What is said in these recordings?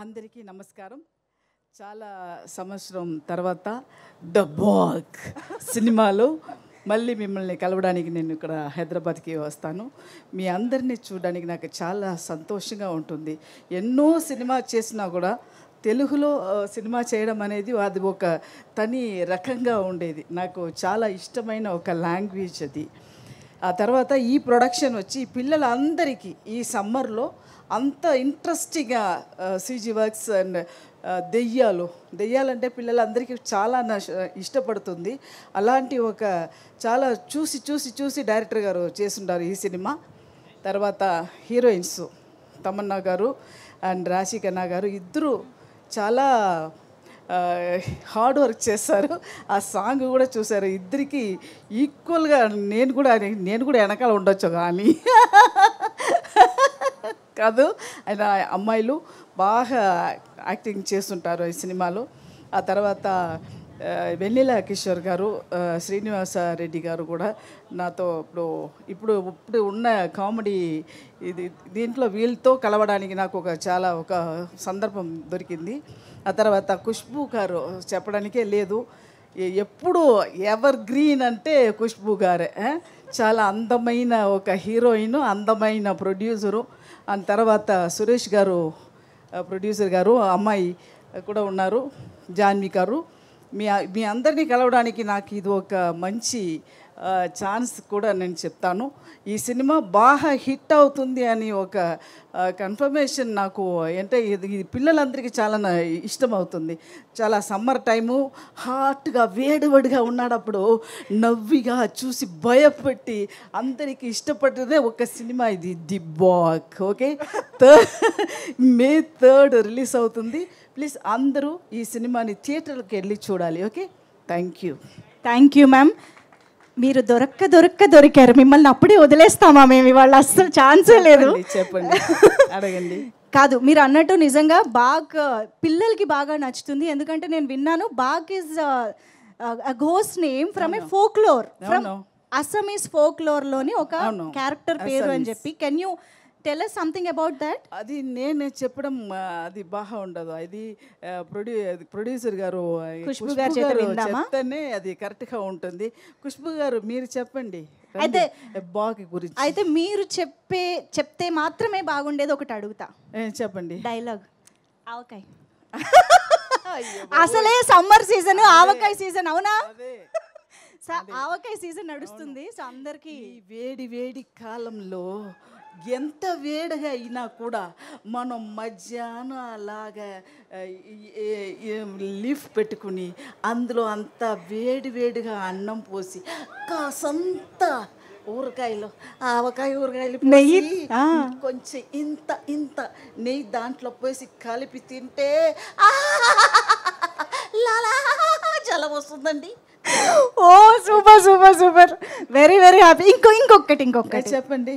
అందరికీ నమస్కారం. చాలా సంవత్సరం తర్వాత ద బాగ్ సినిమాలో మళ్ళీ మిమ్మల్ని కలవడానికి నేను ఇక్కడ హైదరాబాద్కి వస్తాను. మీ అందరినీ చూడడానికి నాకు చాలా సంతోషంగా ఉంటుంది. ఎన్నో సినిమా చేసినా కూడా తెలుగులో సినిమా చేయడం అనేది అది ఒక తని రకంగా ఉండేది. నాకు చాలా ఇష్టమైన ఒక లాంగ్వేజ్ అది. ఆ తర్వాత ఈ ప్రొడక్షన్ వచ్చి పిల్లలందరికీ ఈ సమ్మర్లో అంత ఇంట్రెస్టింగ్గా సీజీ వర్క్స్ అండ్ దెయ్యాలంటే పిల్లలందరికీ చాలా ఇష్టపడుతుంది. అలాంటి ఒక చాలా చూసి డైరెక్టర్ గారు చేస్తుంటారు ఈ సినిమా. తర్వాత హీరోయిన్స్ తమన్నా గారు అండ్ రాశి ఖన్నా గారు ఇద్దరు చాలా హార్డ్ వర్క్ చేస్తారు. ఆ సాంగ్ కూడా చూసారు. ఇద్దరికి ఈక్వల్గా నేను కూడా వెనకాల ఉండొచ్చు కానీ కాదు, ఆయన అమ్మాయిలు బాగా యాక్టింగ్ చేస్తుంటారు ఈ సినిమాలో. ఆ తర్వాత వెన్నెల కిషోర్ గారు, శ్రీనివాస రెడ్డి గారు కూడా నాతో ఇప్పుడు ఉన్న కామెడీ దీంట్లో వీళ్ళతో కలవడానికి నాకు ఒక సందర్భం దొరికింది. ఆ తర్వాత ఖుష్బూ గారు చెప్పడానికే లేదు, ఎప్పుడు ఎవర్ గ్రీన్ అంటే ఖుష్బూ గారే. చాలా అందమైన ఒక హీరోయిన్, అందమైన ప్రొడ్యూసరు. ఆ తర్వాత సురేష్ గారు ప్రొడ్యూసర్ గారు, అమ్మాయి కూడా ఉన్నారు జాన్వి గారు. మీ అందరినీ కలవడానికి నాకు ఇది ఒక మంచి ఛాన్స్ కూడా నేను చెప్తాను. ఈ సినిమా బాగా హిట్ అవుతుంది అని ఒక కన్ఫర్మేషన్ నాకు అంటే ఇది పిల్లలందరికీ చాలా ఇష్టం అవుతుంది. చాలా సమ్మర్ టైము హాట్గా వేడిగా ఉన్నాడప్పుడు నవ్విగా చూసి భయపెట్టి అందరికీ ఇష్టపడ్డదే ఒక సినిమా ఇది, the bag. Okay, May 3rd release అవుతుంది. ప్లీజ్ అందరూ ఈ సినిమాని థియేటర్కి వెళ్ళి చూడాలి. Okay, thank you ma'am. మీరు దొరికారు. మిమ్మల్ని అప్పుడే వదిలేస్తామా మేము? ఇవాళ అస్సలు ఛాన్సే లేదు. చెప్పండి, అడగండి. కాదు, మీరు అన్నట్టు నిజంగా బాగ్ పిల్లలకి బాగా నచ్చుతుంది. ఎందుకంటే నేను విన్నాను బాగ్ is ghost name from a folklore, from Assamese ఫోక్లోర్లోని ఒక క్యారెక్టర్ పేరు అని చెప్పి. Can you tell us something about that? అది నేను చెప్పడం అది బాగా ఉండదు. అది ప్రొడ్యూసర్ గారు ఖుష్బూ గారు చెప్తేనే అది కరెక్ట్గా ఉంటుంది. ఖుష్బూ గారు మీరు చెప్పండి అయితే బాగ్ గురించి. అయితే మీరు చెప్తే మాత్రమే బాగుండేది. ఒకటి అడుగుతా, చెప్పండి. డైలాగ్ ఆవకాయ. అసలే సమ్మర్ సీజన్, ఆవకాయ సీజన్. అవునా? ఆవకాయ సీజన్ నడుస్తుంది. సో అందరికి వేడి కాలంలో ఎంత వేడిగా అయినా కూడా మనం మధ్యాహ్నం అలాగా లీఫ్ పెట్టుకుని అందులో అంత వేడిగా అన్నం పోసి కాసంత ఊరకాయలు, ఊరకాయలు నెయ్యి కొంచెం ఇంత నెయ్యి దాంట్లో పోసి కలిపి తింటే జలం వస్తుందండి. ఓ సూపర్, వెరీ హ్యాపీ. ఇంకొకటి చెప్పండి.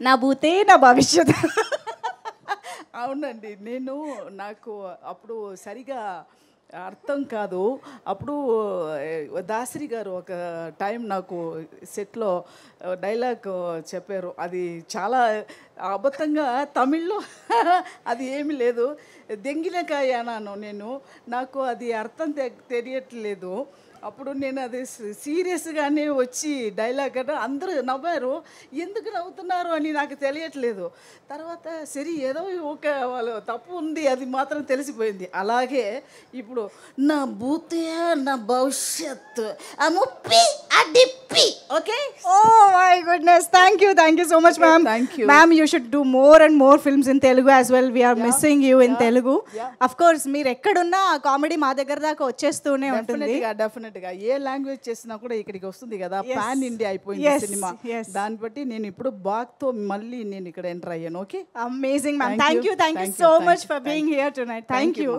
నా భూతే నా భవిష్యత్. అవునండి, నాకు అప్పుడు సరిగా అర్థం కాదు. అప్పుడు దాసరి గారు ఒక టైం నాకు సెట్లో డైలాగ్ చెప్పారు. అది చాలా అబద్ధంగా తమిళ్లో అది ఏమీ లేదు. దెంగినకాయ అన్నాను నాకు అది అర్థం తెలియట్లేదు. అప్పుడు నేను అది సీరియస్గానే వచ్చి డైలాగ్ అంటే అందరూ నవ్వారు. ఎందుకు నవ్వుతున్నారు అని నాకు తెలియట్లేదు. తర్వాత సరే ఏదో ఒక వాళ్ళు తప్పు ఉంది అది మాత్రం తెలిసిపోయింది. అలాగే ఇప్పుడు నా భూతే నా భవిష్యత్తు ముప్పి అడిప్పి. Okay, oh my goodness. Thank you so much ma'am. Ma'am, you should do more and more films in Telugu as well. We are missing you in Telugu. Of course మీరు ఎక్కడున్నా కామెడీ మా దగ్గర దాకా వచ్చేస్తూనే ఉంటుంది. డెఫినెట్గా ఏ లాంగ్వేజ్ చేసినా కూడా ఇక్కడికి వస్తుంది కదా. పాన్ ఇండియా అయిపోయింది సినిమా. దాన్ని బట్టి నేను ఇప్పుడు బాగ్తో మళ్ళీ నేను ఇక్కడ ఎంటర్ అయ్యాను. Okay, amazing ma'am. Thank you so much for being here tonight. Thank you.